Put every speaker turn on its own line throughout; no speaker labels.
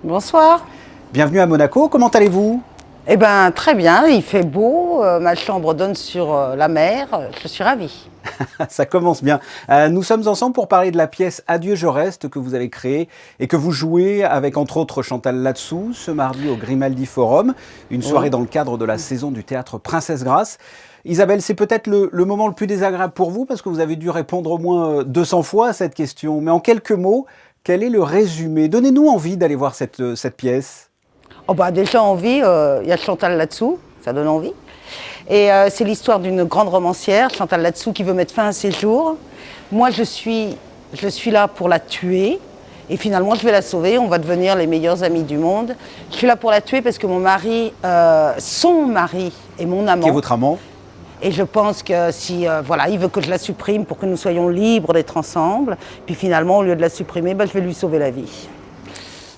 Bonsoir.
Bienvenue à Monaco, comment allez-vous?
Eh bien, très bien, il fait beau, ma chambre donne sur la mer, je suis ravie.
Ça commence bien. Nous sommes ensemble pour parler de la pièce Adieu je reste que vous avez créée et que vous jouez avec entre autres Chantal Latsou ce mardi au Grimaldi Forum, une soirée
Oui.
dans le cadre de la saison du théâtre Princesse Grace. Isabelle, c'est peut-être le moment le plus désagréable pour vous parce que vous avez dû répondre au moins 200 fois à cette question. Mais en quelques mots, quel est le résumé? Donnez-nous envie d'aller voir cette pièce.
Oh bah déjà envie, il y a Chantal là-dessous, ça donne envie. Et c'est l'histoire d'une grande romancière, Chantal Latsou, qui veut mettre fin à ses jours. Moi, je suis là pour la tuer. Et finalement, je vais la sauver. On va devenir les meilleurs amis du monde. Je suis là pour la tuer parce que mon mari, son mari est mon amant.
Qui est votre amant?
Et je pense que si, voilà, il veut que je la supprime pour que nous soyons libres d'être ensemble. Puis finalement, au lieu de la supprimer, je vais lui sauver la vie.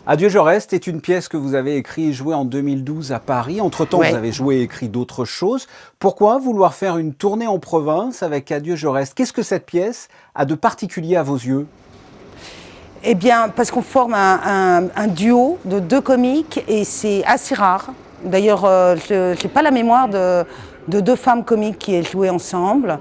Adieu je reste est une pièce que vous avez écrite et jouée en 2012 à Paris. Entre-temps,
Ouais.
vous avez joué et écrit d'autres choses. Pourquoi vouloir faire une tournée en province avec Adieu je reste? Qu'est-ce que cette pièce a de particulier à vos yeux?
Eh bien, parce qu'on forme un duo de deux comiques et c'est assez rare. D'ailleurs, je n'ai pas la mémoire de deux femmes comiques qui aient joué ensemble.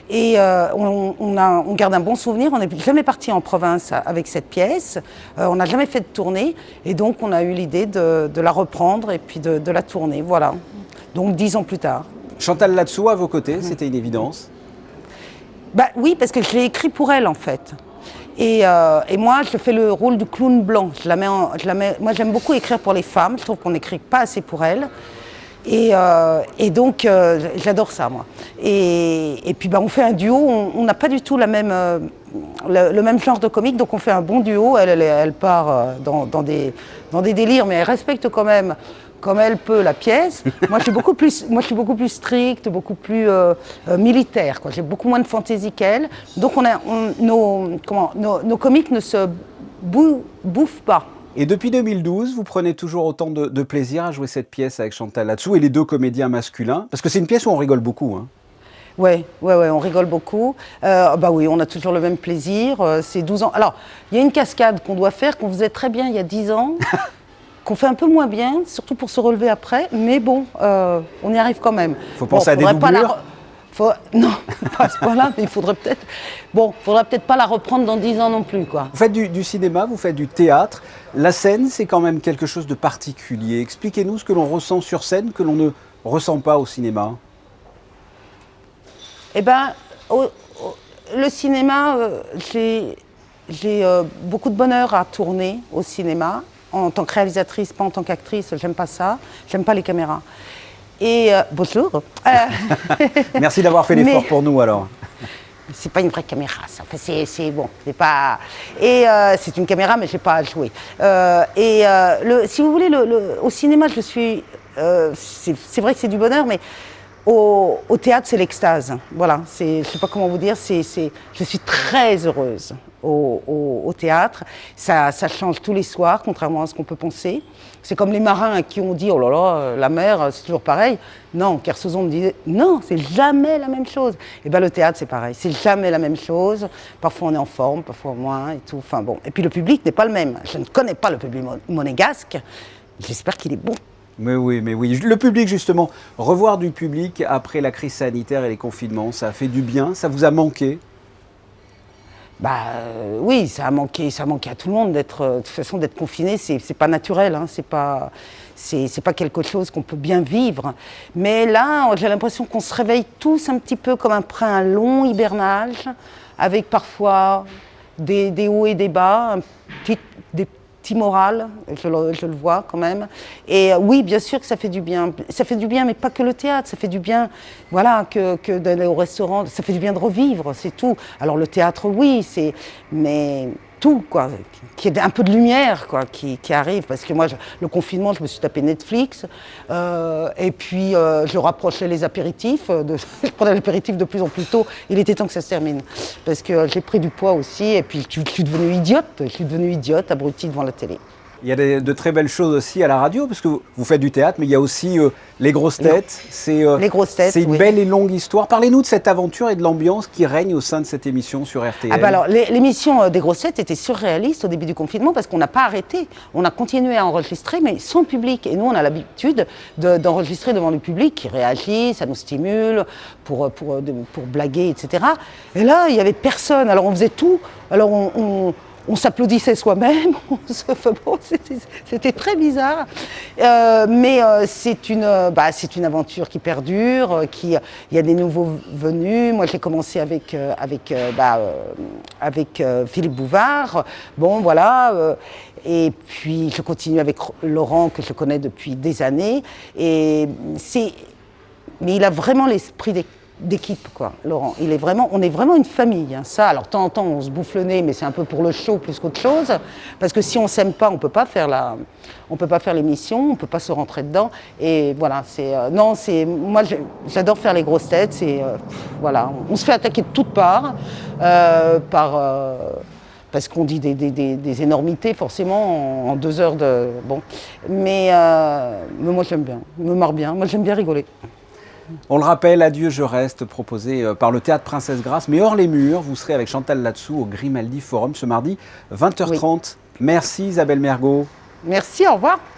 Et on garde un bon souvenir. On n'est jamais parti en province avec cette pièce. On n'a jamais fait de tournée. Et donc, on a eu l'idée de la reprendre et puis de la tourner. Voilà. Donc, 10 ans plus tard.
Chantal Latsou à vos côtés, c'était une évidence.
Oui, parce que je l'ai écrit pour elle, en fait. Et moi, je fais le rôle du clown blanc. Moi, j'aime beaucoup écrire pour les femmes. Je trouve qu'on n'écrit pas assez pour elles. Et donc, j'adore ça, moi. Et puis, on fait un duo. On n'a pas du tout le même genre de comique. Donc, on fait un bon duo. Elle part dans des délires, mais elle respecte quand même, comme elle peut, la pièce. Moi, je suis beaucoup plus stricte, beaucoup plus militaire, quoi. J'ai beaucoup moins de fantaisie qu'elle. Donc, nos comiques ne se bouffent pas.
Et depuis 2012, vous prenez toujours autant de plaisir à jouer cette pièce avec Chantal Latsou et les deux comédiens masculins? Parce que c'est une pièce où on rigole beaucoup, hein.
Ouais, on rigole beaucoup. Oui, on a toujours le même plaisir. C'est 12 ans. Alors, il y a une cascade qu'on doit faire, qu'on faisait très bien il y a 10 ans, qu'on fait un peu moins bien, surtout pour se relever après. Mais bon, on y arrive quand même.
Faut penser à des doublures.
Non, pas à ce point-là, mais il faudrait peut-être pas la reprendre dans 10 ans non plus, quoi.
Vous faites du cinéma, vous faites du théâtre. La scène, c'est quand même quelque chose de particulier. Expliquez-nous ce que l'on ressent sur scène que l'on ne ressent pas au cinéma.
Eh bien, le cinéma, j'ai beaucoup de bonheur à tourner au cinéma. En tant que réalisatrice, pas en tant qu'actrice, j'aime pas ça. J'aime pas les caméras. Et bonjour.
Merci d'avoir fait l'effort pour nous alors.
C'est pas une vraie caméra, ça. Enfin, c'est bon, c'est pas. Et c'est une caméra, mais j'ai pas à jouer. Si vous voulez, au cinéma, je suis. C'est vrai que c'est du bonheur, mais au théâtre, c'est l'extase. Voilà, je sais pas comment vous dire. Je suis très heureuse au théâtre. Ça change tous les soirs, contrairement à ce qu'on peut penser. C'est comme les marins à qui on dit « Oh là là, la mer, c'est toujours pareil ». Non, Kersozon me disait « Non, c'est jamais la même chose ». Et bien le théâtre, c'est pareil, c'est jamais la même chose. Parfois on est en forme, parfois moins et tout. Enfin bon. Et puis le public n'est pas le même. Je ne connais pas le public monégasque. J'espère qu'il est bon.
Mais oui. Le public, justement, revoir du public après la crise sanitaire et les confinements, ça a fait du bien, ça vous a manqué?
Oui, ça a manqué à tout le monde de toute façon d'être confiné, c'est pas naturel, hein, c'est pas quelque chose qu'on peut bien vivre. Mais là, j'ai l'impression qu'on se réveille tous un petit peu comme après un long hibernage, avec parfois des hauts et des bas, des petits morales, je le vois quand même. Et oui, bien sûr que ça fait du bien. Ça fait du bien, mais pas que le théâtre. Ça fait du bien, voilà, que d'aller au restaurant. Ça fait du bien de revivre, c'est tout. Alors le théâtre, oui, mais tout, quoi. Qu'il y ait un peu de lumière, quoi, qui arrive. Parce que moi, le confinement, je me suis tapé Netflix. Et puis, je rapprochais les apéritifs. Je prenais l'apéritif de plus en plus tôt. Il était temps que ça se termine. Parce que j'ai pris du poids aussi. Et puis, je suis devenue idiote. Je suis devenue idiote, abrutie devant la télé.
Il y a de très belles choses aussi à la radio, parce que vous faites du théâtre, mais il y a aussi les grosses têtes.
Les grosses têtes,
c'est une
oui.
belle et longue histoire. Parlez-nous de cette aventure et de l'ambiance qui règne au sein de cette émission sur RTL.
Ah bah alors, l'émission des grosses têtes était surréaliste au début du confinement parce qu'on n'a pas arrêté. On a continué à enregistrer, mais sans public. Et nous, on a l'habitude d'enregistrer devant le public qui réagit, ça nous stimule pour blaguer, etc. Et là, il n'y avait personne. Alors, on faisait tout. Alors, on s'applaudissait soi-même, c'était très bizarre, mais c'est une aventure qui perdure, il y a des nouveaux venus. Moi, j'ai commencé avec Philippe Bouvard, bon voilà, et puis je continue avec Laurent que je connais depuis des années, mais il a vraiment l'esprit d'équipe, quoi, Laurent. On est vraiment une famille, hein. Ça, alors de temps en temps, on se bouffe le nez, mais c'est un peu pour le show plus qu'autre chose. Parce que si on s'aime pas, on peut pas faire l'émission, on peut pas se rentrer dedans. Et voilà, moi, j'adore faire les grosses têtes. Voilà, on se fait attaquer de toutes parts parce qu'on dit des énormités, forcément, en 2 heures de... Bon. Mais moi, j'aime bien, je me marre bien. Moi, j'aime bien rigoler.
On le rappelle, Adieu, je reste, proposé par le Théâtre Princesse Grasse. Mais hors les murs, vous serez avec Chantal Latsou au Grimaldi Forum ce mardi 20h30. Oui. Merci Isabelle Mergo.
Merci, au revoir.